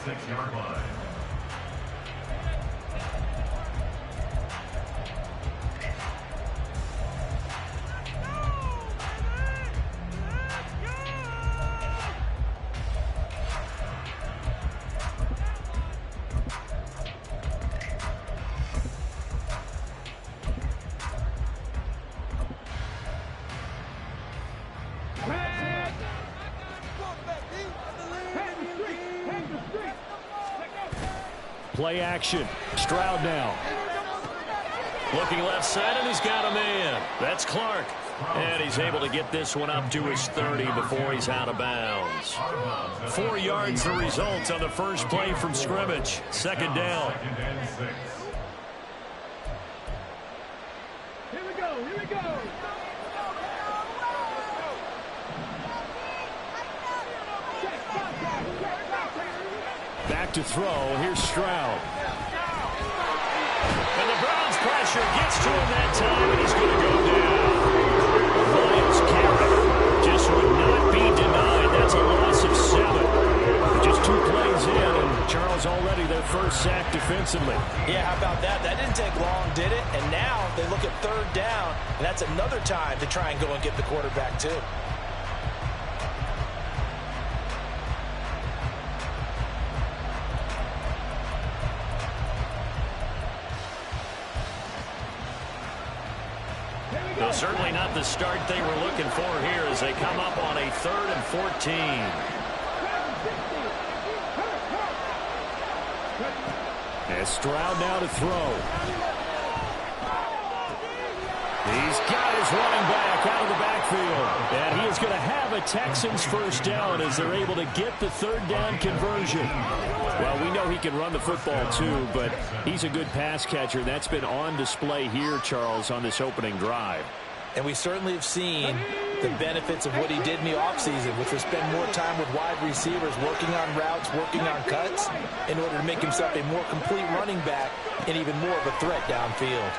6-yard line. Play action. Stroud now. Looking left side, and he's got a man. That's Clark. And he's able to get this one up to his 30 before he's out of bounds. 4 yards the result on the first play from scrimmage. Second down. Here we go. Here we go. Back to throw. Here's Stroud. And the Browns pressure gets to him that time, and he's going to go down. Miles Garrett just would not be denied. That's a loss of 7. Just 2 plays in, and Charles already their first sack defensively. Yeah, how about that? That didn't take long, did it? And now they look at third down, and that's another time to try and go and get the quarterback too. Well, certainly not the start they were looking for here as they come up on a 3rd and 14. As Stroud now to throw. He's got his running back out of the backfield. And he is going to have a Texans first down as they're able to get the 3rd down conversion. Well, we know he can run the football too, but he's a good pass catcher. That's been on display here, Charles, on this opening drive. And we certainly have seen the benefits of what he did in the offseason, which was spend more time with wide receivers, working on routes, working on cuts, in order to make himself a more complete running back and even more of a threat downfield.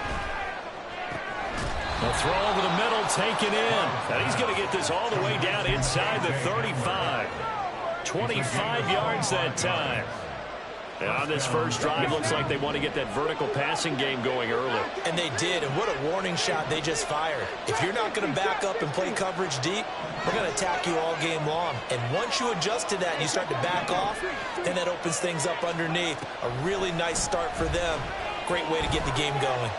A throw over the middle, taken in. And he's going to get this all the way down inside the 35. 25 yards that time. And on this first drive, looks like they want to get that vertical passing game going early. And they did, and what a warning shot they just fired. If you're not going to back up and play coverage deep, we're going to attack you all game long. And once you adjust to that and you start to back off, then that opens things up underneath. A really nice start for them. Great way to get the game going.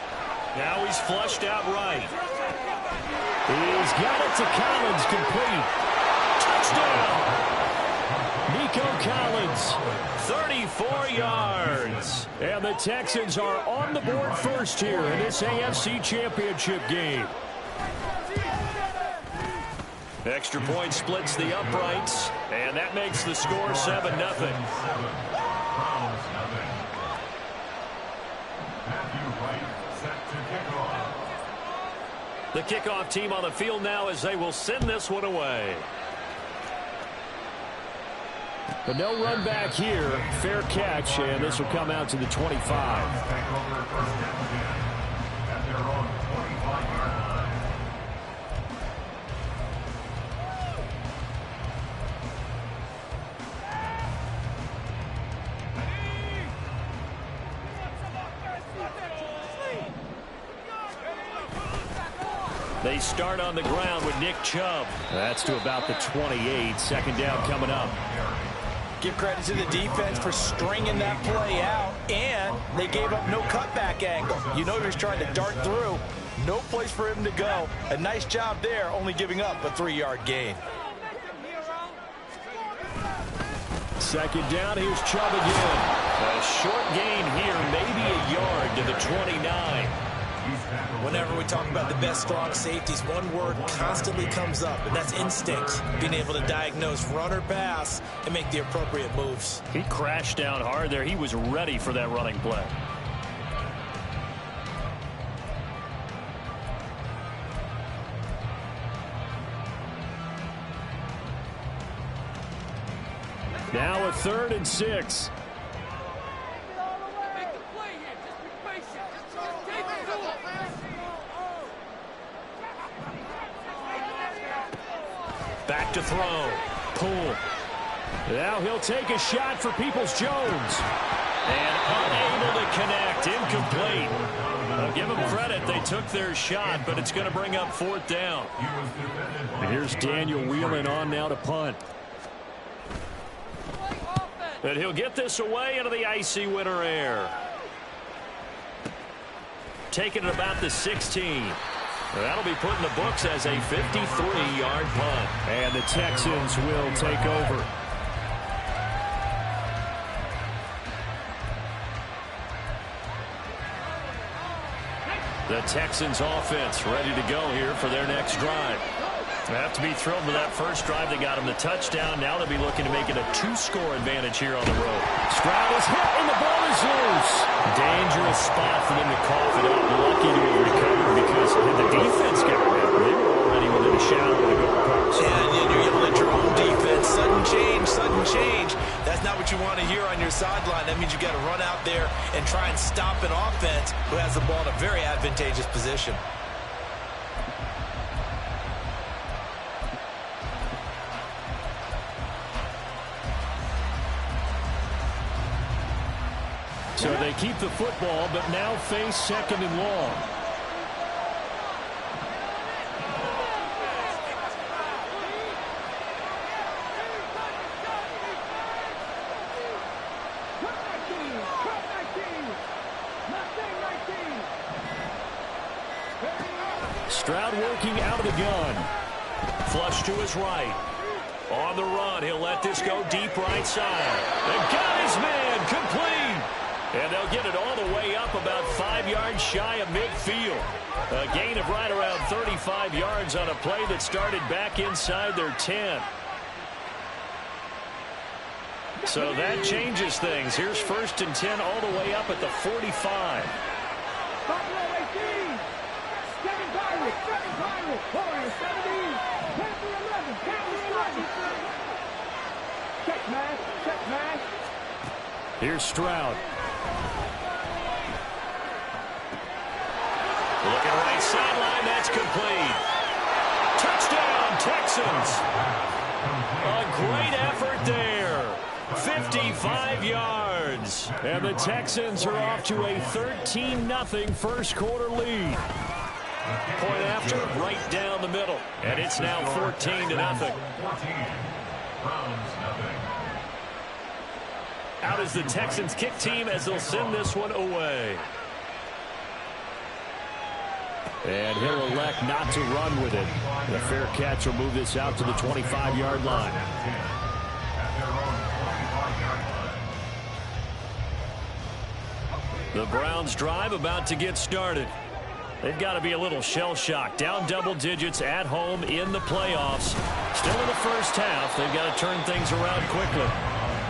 Now he's flushed out right. He's got it to Collins, complete. Touchdown! Nico Collins, 34 yards. And the Texans are on the board first here in this AFC Championship game. Extra point splits the uprights, and that makes the score 7-0. The kickoff team on the field now as they will send this one away. But no run back here. Fair catch, and this will come out to the 25. They start on the ground with Nick Chubb. That's to about the 28. Second down coming up. Give credit to the defense for stringing that play out, and they gave up no cutback angle. You know he was trying to dart through. No place for him to go. A nice job there, only giving up a 3-yard gain. Second down, here's Chubb again. A short gain here, maybe a yard to the 29. Whenever we talk about the best strong safeties, one word constantly comes up, and that's instincts. Being able to diagnose run or pass and make the appropriate moves. He crashed down hard there. He was ready for that running play. Now a 3rd and 6. Back to throw. Pull. Now he'll take a shot for Peoples-Jones. And unable to connect. Incomplete. I'll give them credit. They took their shot, but it's going to bring up 4th down. And here's Daniel Whelan on now to punt. But he'll get this away into the icy winter air. Taking it about the 16. That'll be put in the books as a 53-yard punt. And the Texans will take over. The Texans offense ready to go here for their next drive. They have to be thrilled with that first drive. They got him the touchdown. Now they'll be looking to make it a 2-score advantage here on the road. Stroud is hit and the ball is loose. Dangerous spot for them to cough it up. Lucky to have recovered because the defense got rid. They were already within a shadow of the goalpost. Yeah, and you're yelling at your own defense. Sudden change, sudden change. That's not what you want to hear on your sideline. That means you got to run out there and try and stop an offense who has the ball in a very advantageous position. So they keep the football, but now face 2nd and long. Stroud working out of the gun. Flush to his right. On the run, he'll let this go deep right side. They got his man, complete. And they'll get it all the way up about 5 yards shy of midfield. A gain of right around 35 yards on a play that started back inside their 10. So that changes things. Here's 1st and 10 all the way up at the 45. Here's Stroud. Looking right sideline, that's complete. Touchdown, Texans. A great effort there. 55 yards. And the Texans are off to a 13-0 first quarter lead. Point after, right down the middle. And it's now 14-0. Out is the Texans kick team as they'll send this one away. And he'll elect not to run with it. The fair catch will move this out to the 25-yard line. The Browns drive about to get started. They've got to be a little shell-shocked. Down double digits at home in the playoffs. Still in the first half. They've got to turn things around quickly.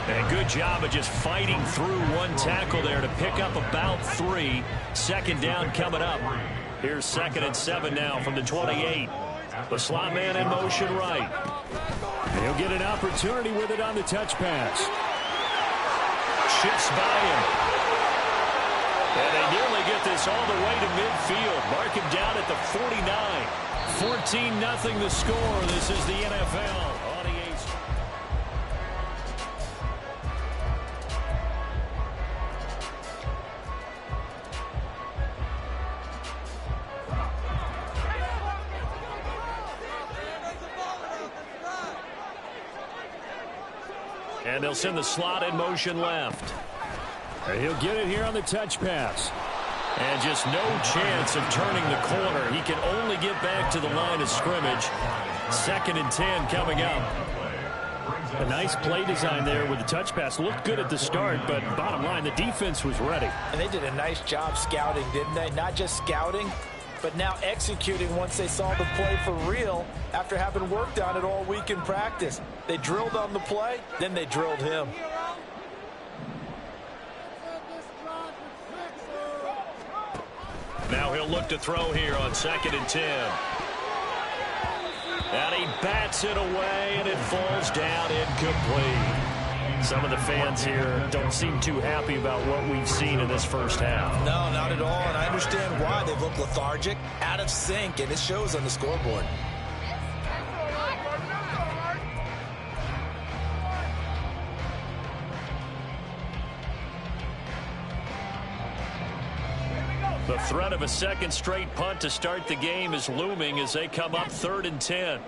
And good job of just fighting through one tackle there to pick up about 3. 2nd down coming up. Here's 2nd and 7 now from the 28. The slot man in motion right. And he'll get an opportunity with it on the touch pass. Shifts by him. And they nearly get this all the way to midfield. Mark him down at the 49. 14-0 the score. This is the NFL on EA. And they'll send the slot in motion left. And he'll get it here on the touch pass. And just no chance of turning the corner. He can only get back to the line of scrimmage. 2nd and 10 coming up. A nice play design there with the touch pass. Looked good at the start, but bottom line, the defense was ready. And they did a nice job scouting, didn't they? Not just scouting, but now executing once they saw the play for real after having worked on it all week in practice. They drilled on the play, then they drilled him. Now he'll look to throw here on 2nd and 10. And he bats it away, and it falls down incomplete. Some of the fans here don't seem too happy about what we've seen in this first half. No, not at all, and I understand why. They look lethargic, out of sync, and it shows on the scoreboard. threat of a second straight punt to start the game is looming as they come up 3rd and 10.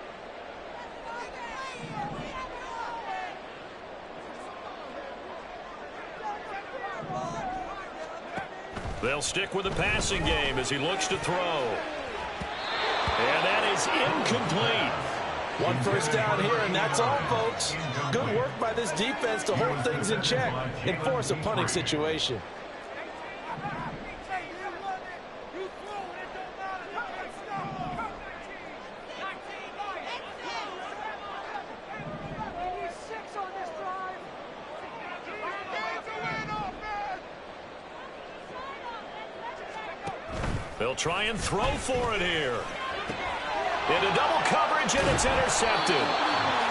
They'll stick with the passing game as he looks to throw. And that is incomplete. 1 first down here, and that's all, folks. Good work by this defense to hold things in check and force a punting situation. They'll try and throw for it here. Into double coverage, and it's intercepted.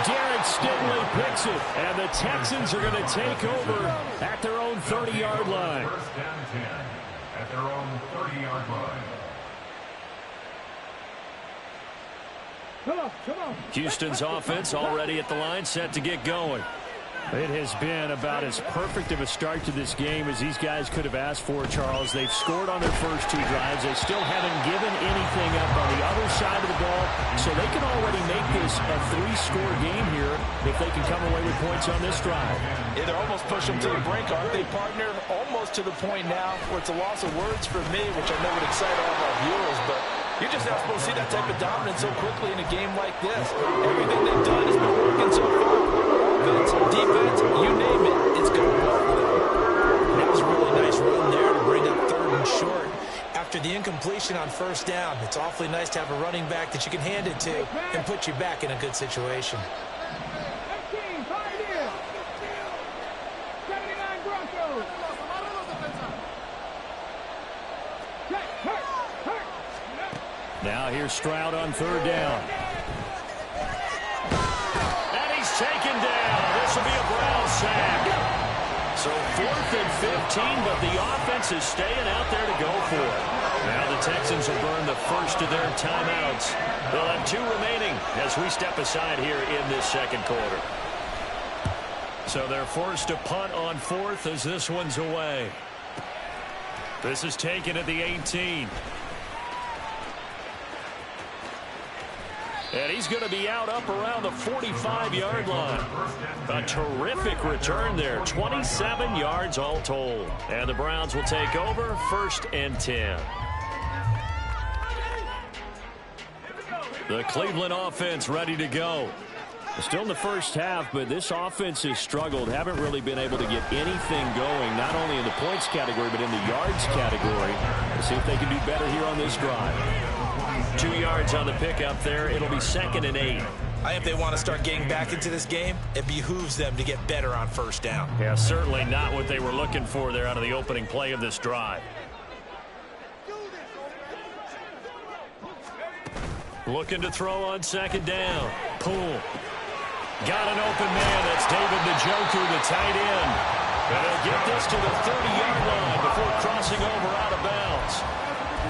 Derek Stingley picks it, and the Texans are going to take over at their own 30-yard line. First down and 10 at their own 30-yard line. Come on. Houston's offense already at the line, set to get going. It has been about as perfect of a start to this game as these guys could have asked for, Charles. They've scored on their first 2 drives. They still haven't given anything up on the other side of the ball, so they can already make this a 3-score game here if they can come away with points on this drive. Yeah, they're almost pushing them to the brink, aren't they, partner? Almost to the point now where it's a loss of words for me, which I know would excite all of our viewers, but you're just not supposed to see that type of dominance so quickly in a game like this. Everything they've done has been working so far. Offense, defense, you name it, it's going well for them. That was a really nice run there to bring up 3rd and short. After the incompletion on 1st down, it's awfully nice to have a running back that you can hand it to and put you back in a good situation. 18, Pioneer. 79 Broncos. Hurt. Now here's Stroud on 3rd down. And he's taken down. This will be a Brown sack. So 4th and 15, but the offense is staying out there to go for it. Now the Texans will burn the first of their timeouts. They'll have 2 remaining as we step aside here in this 2nd quarter. So they're forced to punt on 4th as this one's away. This is taken at the 18. And he's going to be out up around the 45-yard line. A terrific return there. 27 yards all told. And the Browns will take over 1st and 10. The Cleveland offense ready to go. Still in the first half, but this offense has struggled. Haven't really been able to get anything going, not only in the points category, but in the yards category. Let's see if they can do better here on this drive. 2 yards on the pickup there. It'll be 2nd and 8. I think they want to start getting back into this game. It behooves them to get better on 1st down. Yeah, certainly not what they were looking for there out of the opening play of this drive. Looking to throw on 2nd down. Pull. Got an open man. That's David Njoku, the tight end. And they'll get this to the 30-yard line before crossing over out of bounds.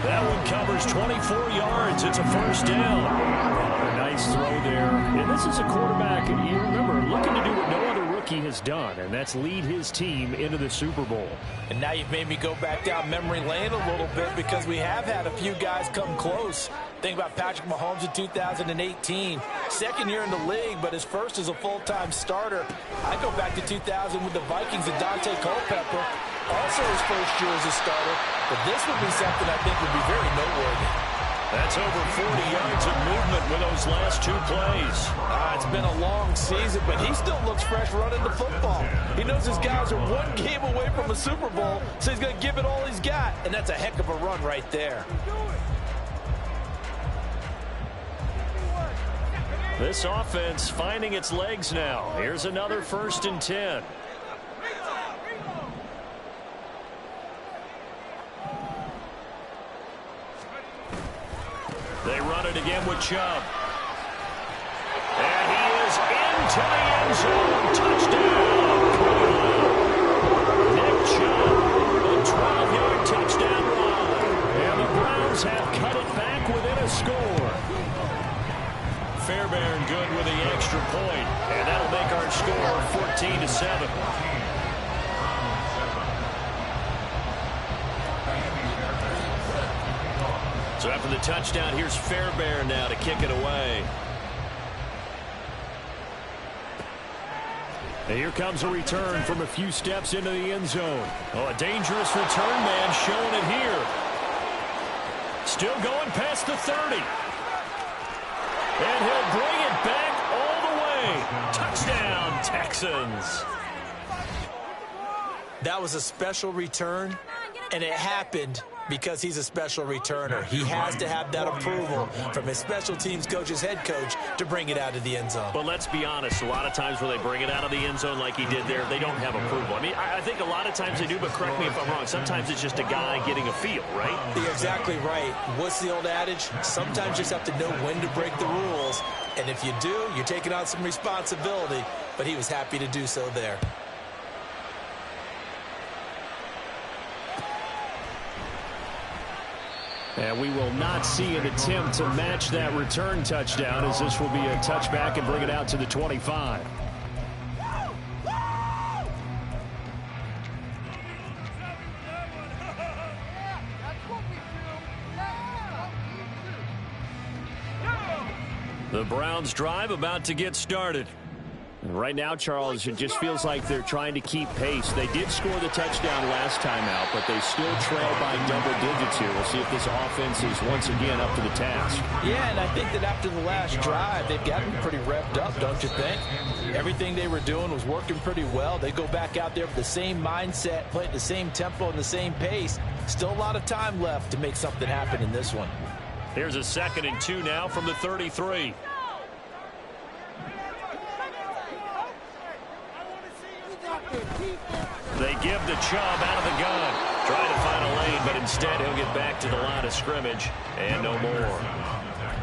That one covers 24 yards. It's a 1st down. A nice throw there. And this is a quarterback, you remember, looking to do what no other rookie has done, and that's lead his team into the Super Bowl. And now you've made me go back down memory lane a little bit because we have had a few guys come close. Think about Patrick Mahomes in 2018. 2nd year in the league, but his first as a full-time starter. I go back to 2000 with the Vikings and Dante Culpepper. Also his first year as a starter. But this would be something I think would be very noteworthy. That's over 40 yards of movement with those last 2 plays. It's been a long season, but he still looks fresh running the football. He knows his guys are 1 game away from a Super Bowl, so he's going to give it all he's got. And that's a heck of a run right there. This offense finding its legs now. Here's another 1st and 10. They run it again with Chubb. And he is into the end zone. Touchdown. Nick Chubb, a 12-yard touchdown run. And the Browns have cut it back within a score. Fairbairn good with the extra point, and that'll make our score 14-7. So after the touchdown, here's Fairbairn now to kick it away. And here comes a return from a few steps into the end zone. Oh, a dangerous return man showing it here. Still going past the 30. And he'll bring it back all the way. Touchdown, Texans. That was a special return, and it happened because he's a special returner. He has to have that approval from his special teams coach, his head coach, to bring it out of the end zone. But let's be honest, a lot of times when they bring it out of the end zone like he did there, they don't have approval. I mean, I think a lot of times they do, but correct me if I'm wrong. Sometimes it's just a guy getting a feel, right? You're exactly right. What's the old adage? Sometimes you just have to know when to break the rules, and if you do, you're taking on some responsibility, but he was happy to do so there. And we will not see an attempt to match that return touchdown, as this will be a touchback and bring it out to the 25. The Browns drive about to get started. Right now, Charles, it just feels like they're trying to keep pace. They did score the touchdown last time out, but they still trail by double digits here. We'll see if this offense is once again up to the task. Yeah, and I think that after the last drive, they've gotten pretty revved up, don't you think? Everything they were doing was working pretty well. They go back out there with the same mindset, play at the same tempo and the same pace. Still a lot of time left to make something happen in this one. Here's a 2nd and 2 now from the 33. They give the Chubb out of the gun. Trying to find a lane, but instead he'll get back to the line of scrimmage and no more.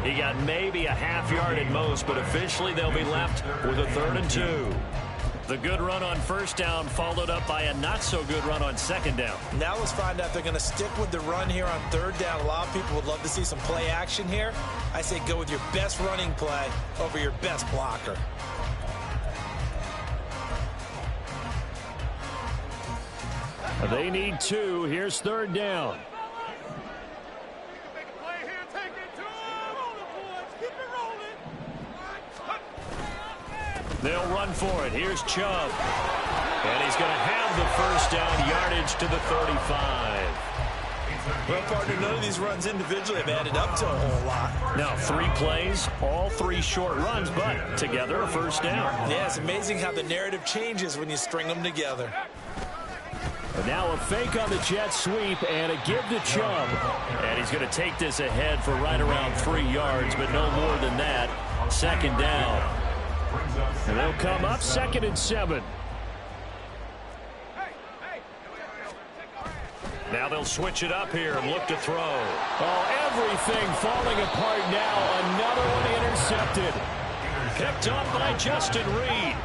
He got maybe a half yard at most, but officially they'll be left with a 3rd and 2. The good run on 1st down followed up by a not-so-good run on 2nd down. Now let's find out if they're going to stick with the run here on 3rd down. A lot of people would love to see some play action here. I say go with your best running play over your best blocker. They need 2. Here's 3rd down. They'll run for it. Here's Chubb. And he's going to have the 1st down, yardage to the 35. Well, partner, none of these runs individually have added up to a whole lot. Now 3 plays, all 3 short runs, but together a 1st down. Yeah, it's amazing how the narrative changes when you string them together. And now a fake on the jet sweep and a give to Chubb. And he's going to take this ahead for right around 3 yards, but no more than that. 2nd down. And they'll come up 2nd and 7. Now they'll switch it up here and look to throw. Oh, everything falling apart now. Another one intercepted. Picked up by Justin Reed.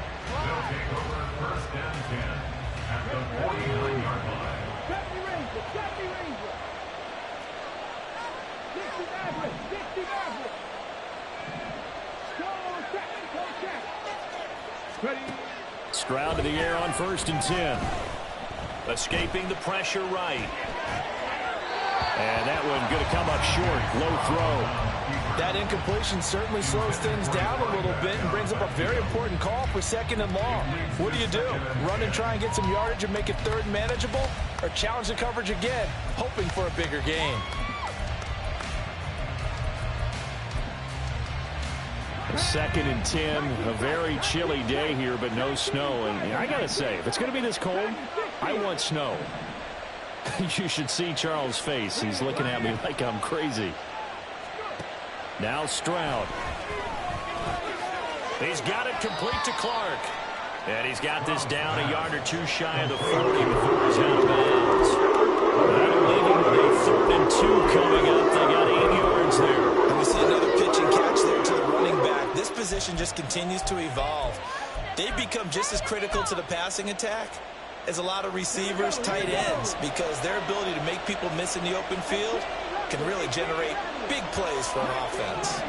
Stroud to the air on 1st and 10. Escaping the pressure right. And that one going to come up short. Low throw. That incompletion certainly slows things down a little bit and brings up a very important call for 2nd and long. What do? Run and try and get some yardage and make it 3rd manageable? Or challenge the coverage again, hoping for a bigger gain? 2nd and 10, a very chilly day here, but no snow. And I got to say, if it's going to be this cold, I want snow. You should see Charles' face. He's looking at me like I'm crazy. Now Stroud. He's got it complete to Clark. And he's got this down a yard or 2 shy of the 40 before he's out of bounds. That'll leave him with a 3rd and 2 coming up. They got 8 yards there. And we see another pitch and catch there to the running back. This position just continues to evolve. They've become just as critical to the passing attack as a lot of receivers, tight ends, because their ability to make people miss in the open field can really generate big plays for an offense.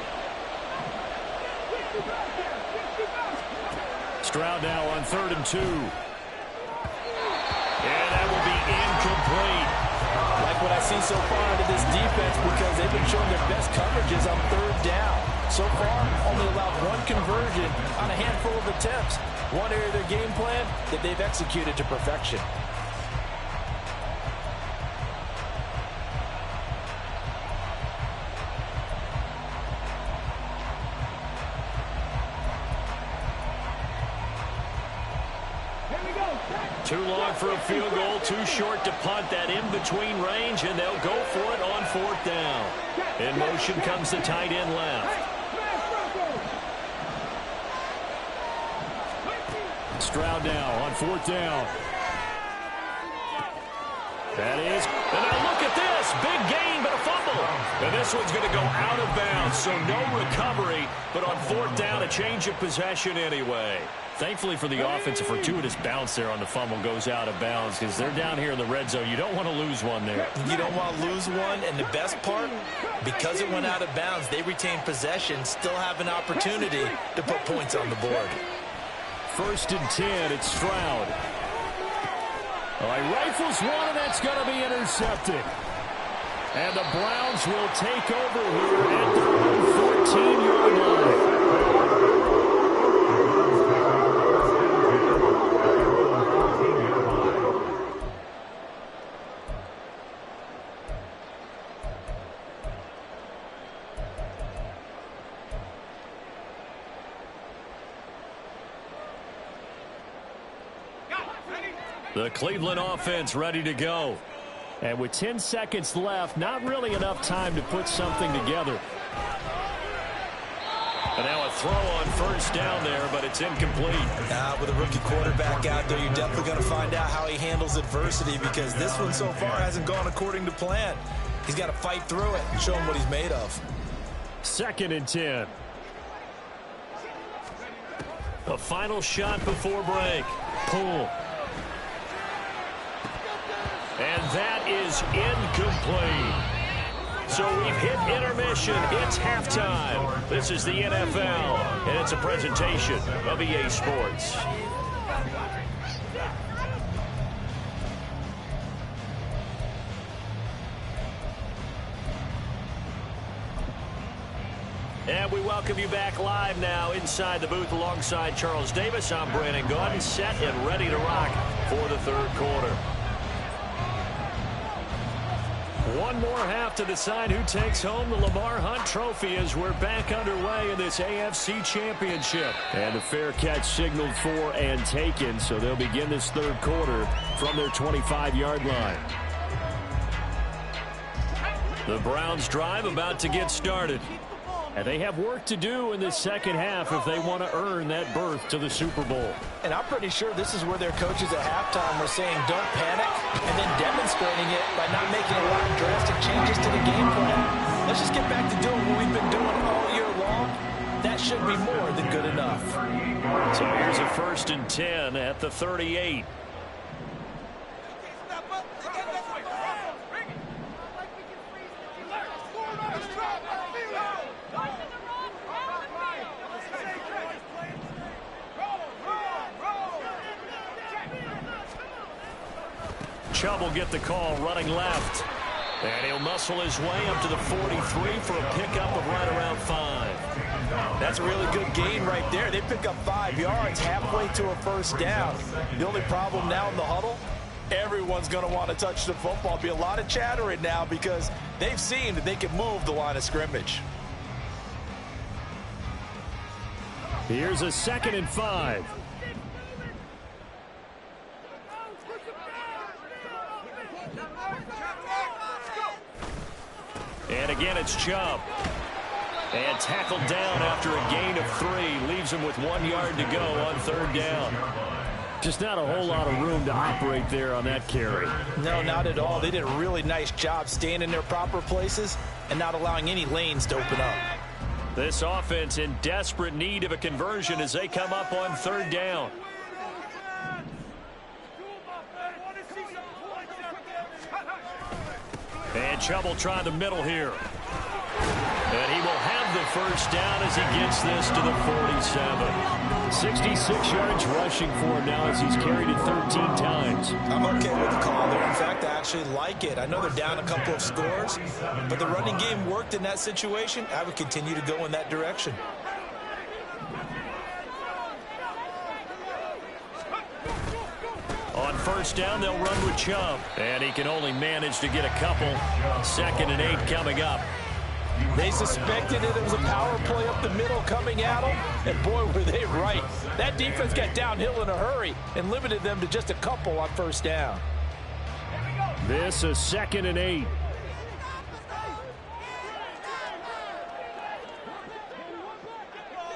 Stroud now on 3rd and 2. And that will be incomplete. Like what I see so far out of this defense, because they've been showing so far, only allowed one conversion on a handful of attempts. One area of their game plan that they've executed to perfection. Too long for a field goal, too short to punt. That in-between range, and they'll go for it on 4th down. In motion comes the tight end left. Stroud now on 4th down. That is, and now look at this. Big gain, but a fumble. And this one's going to go out of bounds, so no recovery. But on 4th down, a change of possession anyway. Thankfully for the offense, a fortuitous bounce there on the fumble goes out of bounds because they're down here in the red zone. You don't want to lose one there. You don't want to lose one, and the best part, because it went out of bounds, they retain possession, still have an opportunity to put points on the board. 1st and 10, it's Stroud. All right, rifles one, and that's going to be intercepted. And the Browns will take over here at their own 14-yard line. The Cleveland offense ready to go. And with 10 seconds left, not really enough time to put something together. And now a throw on 1st down there, but it's incomplete. With a rookie quarterback out there, you're definitely going to find out how he handles adversity because this one so far hasn't gone according to plan. He's got to fight through it and show him what he's made of. 2nd and 10. A final shot before break. Pull. And that is incomplete. So we've hit intermission. It's halftime. This is the NFL, and it's a presentation of EA Sports. And we welcome you back live now inside the booth alongside Charles Davis. I'm Brandon Gaudin, set and ready to rock for the 3rd quarter. One more half to decide who takes home the Lamar Hunt Trophy as we're back underway in this AFC Championship. And the fair catch signaled for and taken, so they'll begin this 3rd quarter from their 25-yard line. The Browns drive about to get started. And they have work to do in this 2nd half if they want to earn that berth to the Super Bowl. And I'm pretty sure this is where their coaches at halftime were saying don't panic and then demonstrating it by not making a lot of drastic changes to the game plan. Let's just get back to doing what we've been doing all year long. That should be more than good enough. So here's a 1st and 10 at the 38. Chubb will get the call running left. And he'll muscle his way up to the 43 for a pickup of right around 5. That's a really good gain right there. They pick up 5 yards halfway to a 1st down. The only problem now in the huddle, everyone's going to want to touch the football. Be a lot of chattering now because they've seen that they can move the line of scrimmage. Here's a 2nd and 5. And again, it's Chubb. And tackled down after a gain of 3. Leaves him with 1 yard to go on 3rd down. Just not a whole lot of room to operate there on that carry. No, not at all. They did a really nice job staying in their proper places and not allowing any lanes to open up. This offense in desperate need of a conversion as they come up on 3rd down. And Chubb will try the middle here. And he will have the first down as he gets this to the 47. 66 yards rushing for him now as he's carried it 13 times. I'm okay with the call there. In fact, I actually like it. I know they're down a couple of scores, but the running game worked in that situation. I would continue to go in that direction. On first down, they'll run with Chubb. And he can only manage to get a couple. 2nd and 8 coming up. They suspected it was a power play up the middle coming at them, and boy, were they right. That defense got downhill in a hurry and limited them to just a couple on first down. This is 2nd and 8.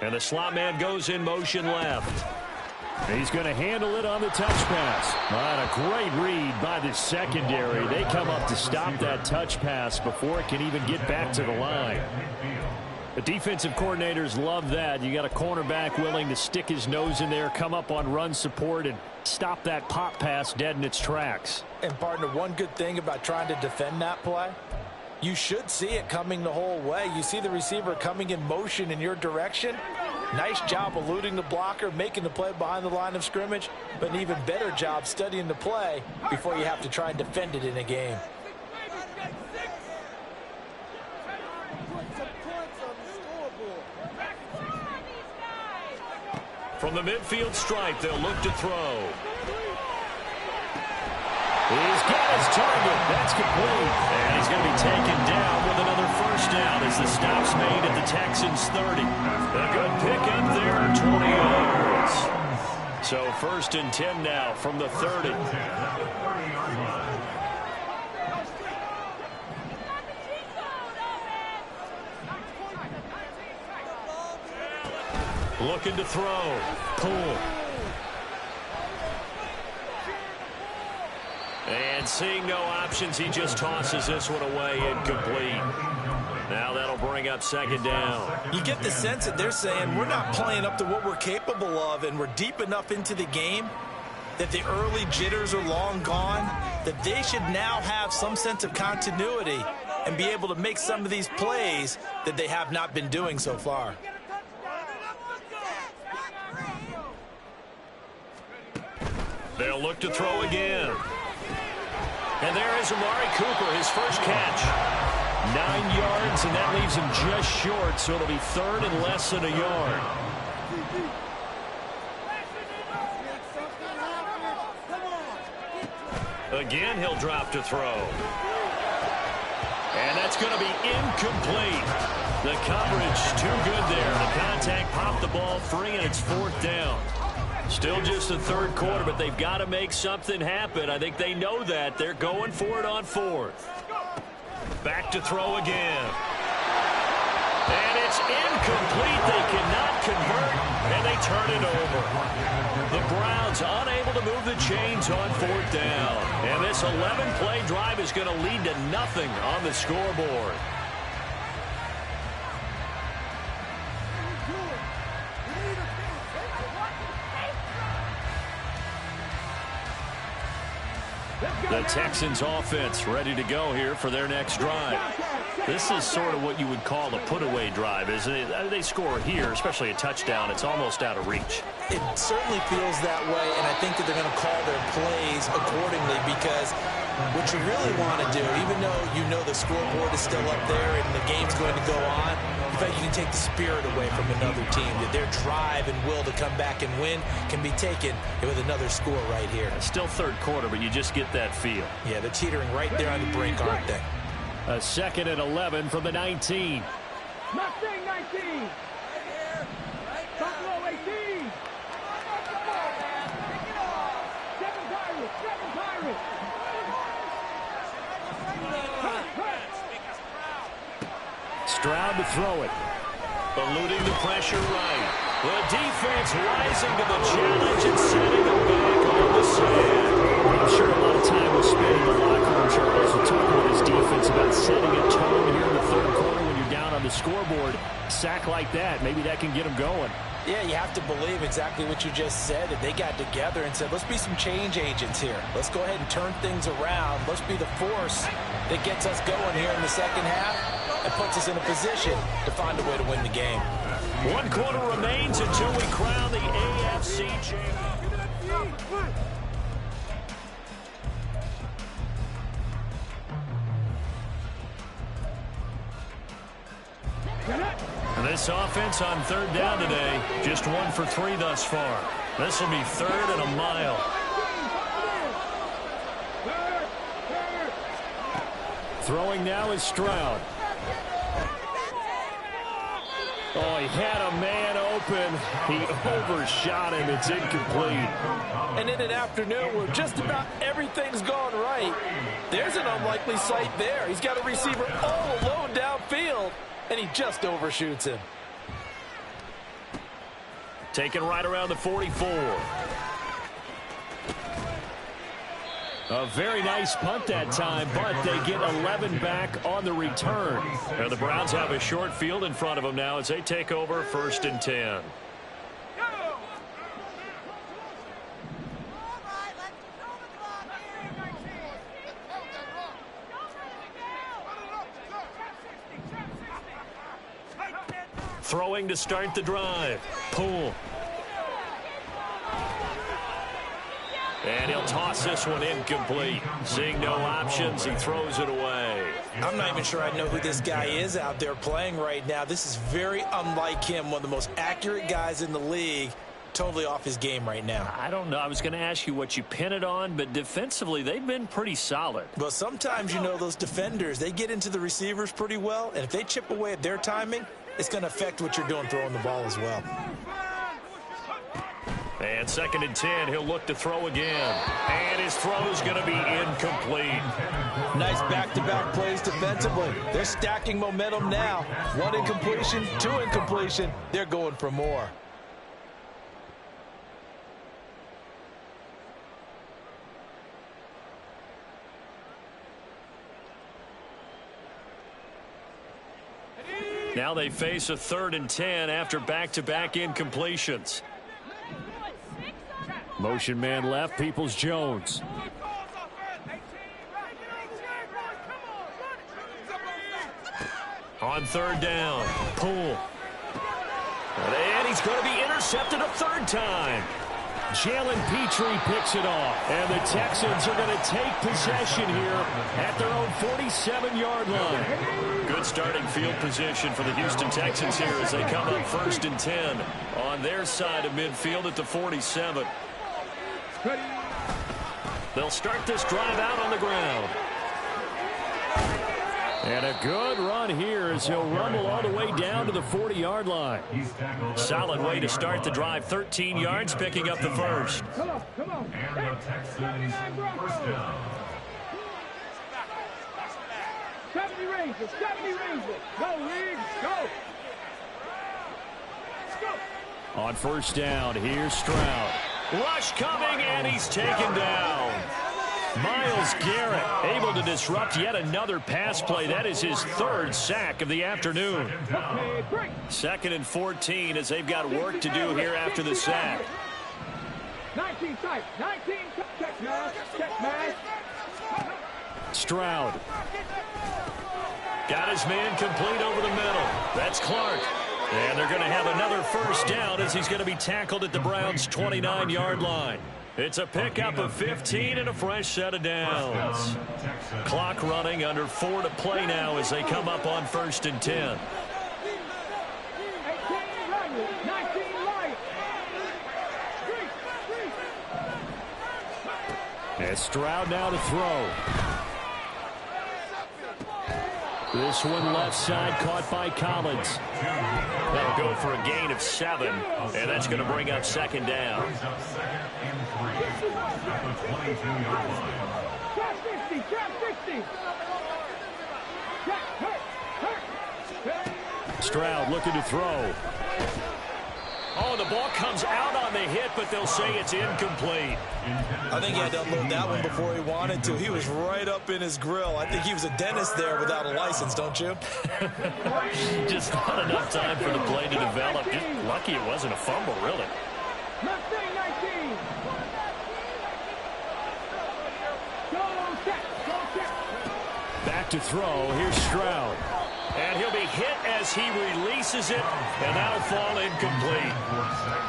And the slot man goes in motion left. He's going to handle it on the touch pass. And a great read by the secondary. They come up to stop that touch pass before it can even get back to the line. The defensive coordinators love that. You got a cornerback willing to stick his nose in there, come up on run support, and stop that pop pass dead in its tracks. And partner, one good thing about trying to defend that play, you should see it coming the whole way. You see the receiver coming in motion in your direction. Nice job eluding the blocker, making the play behind the line of scrimmage, but an even better job studying the play before you have to try and defend it in a game. From the midfield stripe, they'll look to throw. He's got his target. That's complete. And he's going to be taken down with another first down as the stop's made at the Texans 30. A good pickup there, 20 yards. So 1st and 10 now from the 30. Looking to throw. Pull. And seeing no options, he just tosses this one away, incomplete. Now that'll bring up 2nd down. You get the sense that they're saying we're not playing up to what we're capable of, and we're deep enough into the game that the early jitters are long gone, that they should now have some sense of continuity and be able to make some of these plays that they have not been doing so far. They'll look to throw again. And there is Amari Cooper, his first catch. 9 yards, and that leaves him just short, so it'll be 3rd and less than a yard. Again, he'll drop to throw. And that's going to be incomplete. The coverage too good there. The contact popped the ball free, and it's 4th down. Still just the 3rd quarter, but they've got to make something happen. I think they know that. They're going for it on 4th. Back to throw again. And it's incomplete. They cannot convert, and they turn it over. The Browns unable to move the chains on 4th down. And this 11-play drive is going to lead to nothing on the scoreboard. The Texans offense ready to go here for their next drive. This is sort of what you would call a put-away drive, isn't it? They score here, especially a touchdown. It's almost out of reach. It certainly feels that way, and I think that they're going to call their plays accordingly, because what you really want to do, even though you know the scoreboard is still up there and the game's going to go on, in fact, you can take the spirit away from another team, that their drive and will to come back and win can be taken with another score right here. It's still 3rd quarter, but you just get that feel. Yeah, they're teetering right there on the brink, aren't they? A 2nd and 11 from the 19. Mustang 19. Buffalo 18. 7 Pirates. Stroud to throw it. Eluding the pressure right. The defense rising to the challenge and setting them back on the sand. I'm sure a lot of time was spent in the locker room, Charles, and talking with his defense about setting a tone here in the 3rd quarter when you're down on the scoreboard. A sack like that, maybe that can get them going. Yeah, you have to believe exactly what you just said, that they got together and said, let's be some change agents here. Let's go ahead and turn things around. Let's be the force that gets us going here in the 2nd half. and puts us in a position to find a way to win the game. 1 quarter remains until we crown the AFC champion. This offense on 3rd down today, just 1 for 3 thus far. This will be 3rd and a mile. Throwing now is Stroud. Oh, he had a man open. He overshot him. It's incomplete. And in an afternoon where just about everything's gone right, there's an unlikely sight there. He's got a receiver all alone downfield, and he just overshoots him. Taken right around the 44. A very nice punt that time, but they get 11 back on the return. Now the Browns have a short field in front of them now as they take over 1st and 10. Throwing to start the drive. Poole. And he'll toss this one incomplete. Seeing no options, he throws it away. I'm not even sure I know who this guy is out there playing right now. This is very unlike him, one of the most accurate guys in the league. Totally off his game right now. I don't know. I was going to ask you what you pin it on, but defensively, they've been pretty solid. Well, sometimes, you know, those defenders, they get into the receivers pretty well, and if they chip away at their timing, it's going to affect what you're doing throwing the ball as well. And 2nd and 10, he'll look to throw again. And his throw's going to be incomplete. Nice back-to-back plays defensively. They're stacking momentum now. 1 incompletion, 2 incompletion. They're going for more. Now they face a 3rd and 10 after back-to-back incompletions. Motion man left, Peoples-Jones. On 3rd down, Poole. And he's going to be intercepted a 3rd time. Jalen Petrie picks it off. And the Texans are going to take possession here at their own 47-yard line. Good starting field position for the Houston Texans here as they come up 1st and 10 on their side of midfield at the 47. They'll start this drive out on the ground. And a good run here as he'll rumble all the way down to the 40-yard line. Solid way to start the drive. 13 yards, picking up the first. And the Texans first down. 70 Rangers, 70 Rangers. Go, Reeves, go. On 1st down, here's Stroud. Rush coming, and he's taken down. Myles Garrett able to disrupt yet another pass play. That is his 3rd sack of the afternoon. 2nd and 14 as they've got work to do here after the sack. 19 tight, 19 check man. Stroud. Got his man complete over the middle. That's Clark. And they're going to have another 1st down as he's going to be tackled at the Browns' 29-yard line. It's a pickup of 15 and a fresh set of downs. Clock running, under 4 to play now as they come up on 1st and 10. 18 right, 19 right. And Stroud now to throw. This one left side caught by Collins. That'll go for a gain of 7, and that's going to bring up 2nd down. Stroud looking to throw. Oh, the ball comes out on the hit, but they'll say it's incomplete. I think he had to unload that one before he wanted to. He was right up in his grill. I think he was a dentist there without a license, don't you? Just not enough time for the play to develop. Just lucky it wasn't a fumble, really. Mustang 19. Go check. Back to throw. Here's Stroud. And he'll be hit as he releases it, and that'll fall incomplete.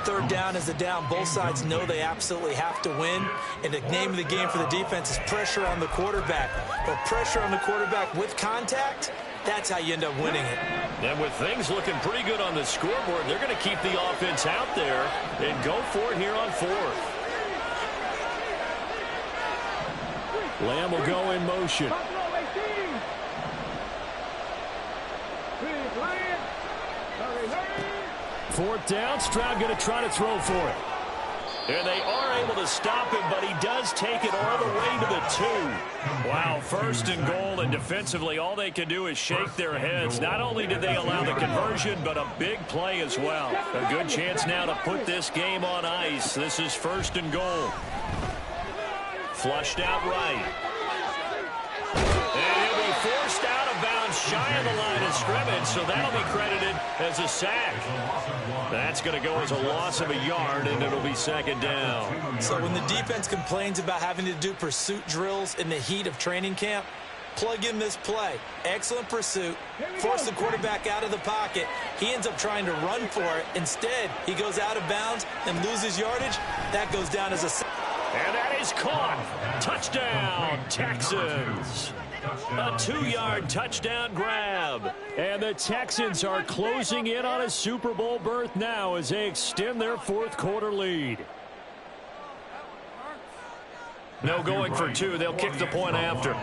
Third down is a down. Both sides know they absolutely have to win. And the name of the game for the defense is pressure on the quarterback. But pressure on the quarterback with contact, that's how you end up winning it. And with things looking pretty good on the scoreboard, they're going to keep the offense out there and go for it here on fourth. Lamb will go in motion. Fourth down, Stroud going to try to throw for it. And they are able to stop him, but he does take it all the way to the 2. Wow, first and goal, and defensively all they can do is shake their heads. Not only did they allow the conversion, but a big play as well. A good chance now to put this game on ice. This is first and goal. Flushed out right. And he'll be forced out of bounds shy of the line of scrimmage, so that'll be credited as a sack. That's going to go as a loss of a yard, and it'll be second down. So when the defense complains about having to do pursuit drills in the heat of training camp, plug in this play. Excellent pursuit. Force the quarterback out of the pocket. He ends up trying to run for it. Instead, he goes out of bounds and loses yardage. That goes down as a sack. And that is caught. Touchdown, Texans. A 2-yard touchdown grab. And the Texans are closing in on a Super Bowl berth now as they extend their fourth quarter lead. No going for 2. They'll kick the point after.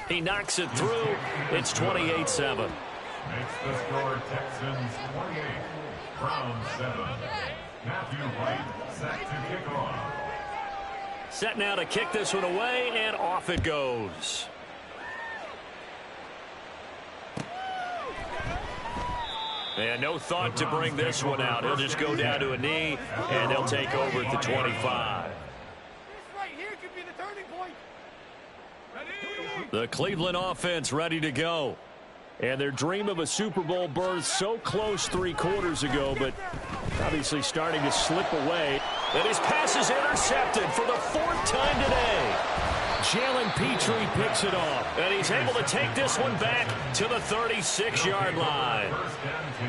He knocks it through. It's 28-7. Makes the score Texans 28, Browns 7. Matthew White set to kick off. Set now to kick this one away, and off it goes. And no thought to bring this one out. He'll just go down to a knee, and they'll take over at the 25. The Cleveland offense ready to go. And their dream of a Super Bowl berth so close 3 quarters ago, but obviously starting to slip away. And his pass is intercepted for the 4th time today. Jalen Petrie picks it off. And he's able to take this one back to the 36-yard line.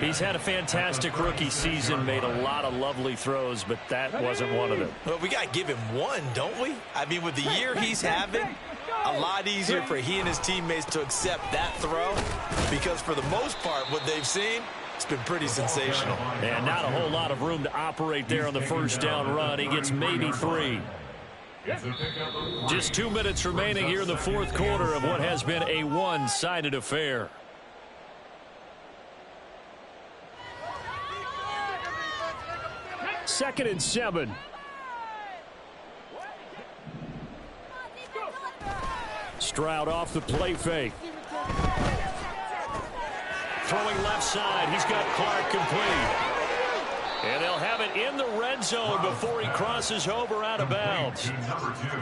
He's had a fantastic rookie season, made a lot of lovely throws, but that wasn't one of them. Well, we got to give him one, don't we? I mean, with the year he's having, a lot easier for he and his teammates to accept that throw, because for the most part, what they've seen, it's been pretty sensational. And not a whole lot of room to operate there on the first down run. He gets maybe 3. Just 2 minutes remaining here in the fourth quarter of what has been a one-sided affair. Second and 7. Stroud off the play fake. Throwing left side. He's got Clark complete. And they'll have it in the red zone before he crosses over out of bounds.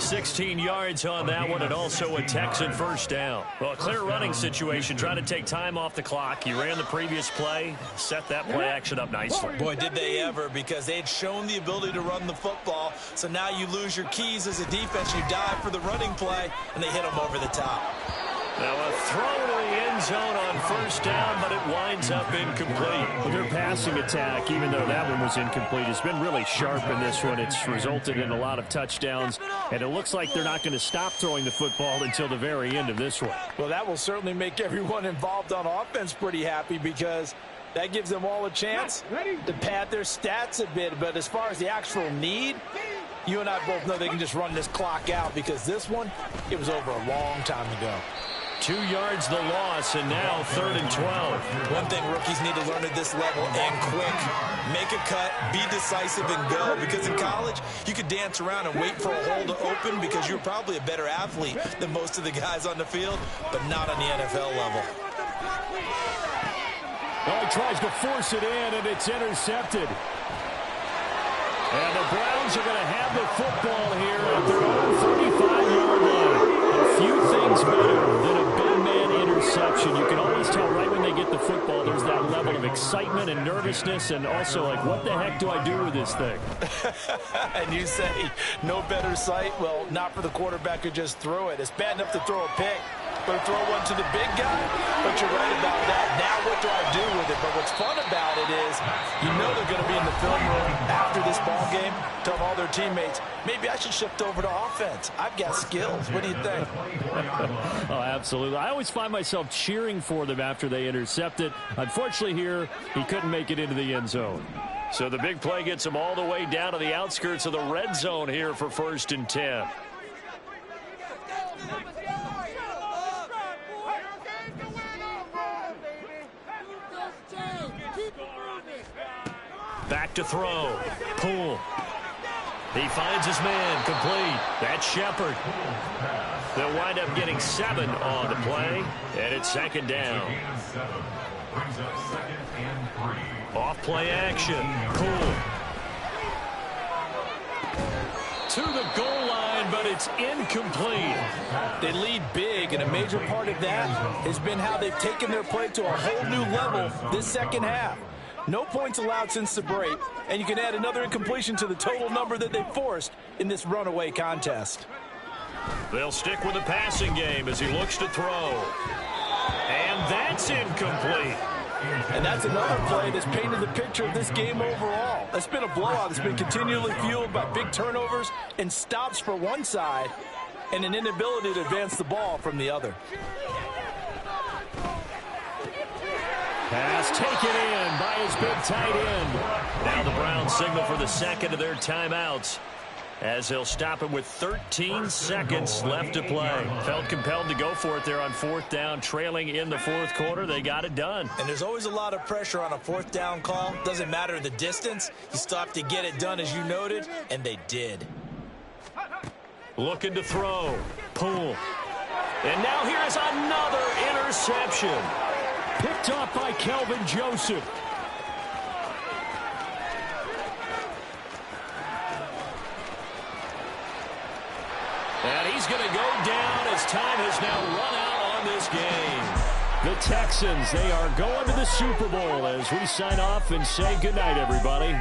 16 yards on that one, and also a Texan first down. Well, a clear running situation, trying to take time off the clock. He ran the previous play, set that play action up nicely. Boy, did they ever, because they had shown the ability to run the football. So now you lose your keys as a defense. You dive for the running play, and they hit them over the top. Now a throw to the end zone on first down, but it winds up incomplete. Well, their passing attack, even though that one was incomplete, has been really sharp in this one. It's resulted in a lot of touchdowns, and it looks like they're not going to stop throwing the football until the very end of this one. Well, that will certainly make everyone involved on offense pretty happy, because that gives them all a chance to pad their stats a bit. But as far as the actual need, you and I both know they can just run this clock out, because this one, it was over a long time ago. 2 yards the loss, and now 3rd and 12. One thing rookies need to learn at this level, and quick. Make a cut, be decisive, and go. Because in college, you could dance around and wait for a hole to open because you're probably a better athlete than most of the guys on the field, but not on the NFL level. Oh, he tries to force it in, and it's intercepted. And the Browns are going to have the football here at their own 35-yard line. A few things better than a big man interception. You can always tell right when they get the football, there's that level of excitement and nervousness, and also like, what the heck do I do with this thing? And you say, no better sight? Well, not for the quarterback who just threw it. It's bad enough to throw a pick, or throw one to the big guy, but you're right about that. Now what do I do with it? But what's fun about it is you know they're going to be in the film room after this ball game, telling all their teammates, maybe I should shift over to offense. I've got skills. What do you think? Oh, absolutely. I always find myself cheering for them after they intercept it. Unfortunately here, he couldn't make it into the end zone. So the big play gets him all the way down to the outskirts of the red zone here for 1st and 10. Back to throw. Poole. He finds his man, complete. That's Shepard. They'll wind up getting 7 on the play, and it's 2nd down. Brings up 2nd and 3. Off play action. Poole. To the goal line, but it's incomplete. They lead big, and a major part of that has been how they've taken their play to a whole new level this second half. No points allowed since the break, and you can add another incompletion to the total number that they forced in this runaway contest. They'll stick with the passing game as he looks to throw. And that's incomplete. And that's another play that's painted the picture of this game overall. It's been a blowout that's been continually fueled by big turnovers and stops for one side and an inability to advance the ball from the other. Pass taken in by his big tight end. Now the Browns signal for the second of their timeouts as they'll stop him with 13 seconds left to play. Felt compelled to go for it there on 4th down, trailing in the 4th quarter. They got it done. And there's always a lot of pressure on a 4th down call. Doesn't matter the distance. You still have to get it done, as you noted, and they did. Looking to throw. Poole. And now here's another interception. Picked off by Kelvin Joseph. And he's going to go down as time has now run out on this game. The Texans, they are going to the Super Bowl as we sign off and say goodnight, everybody.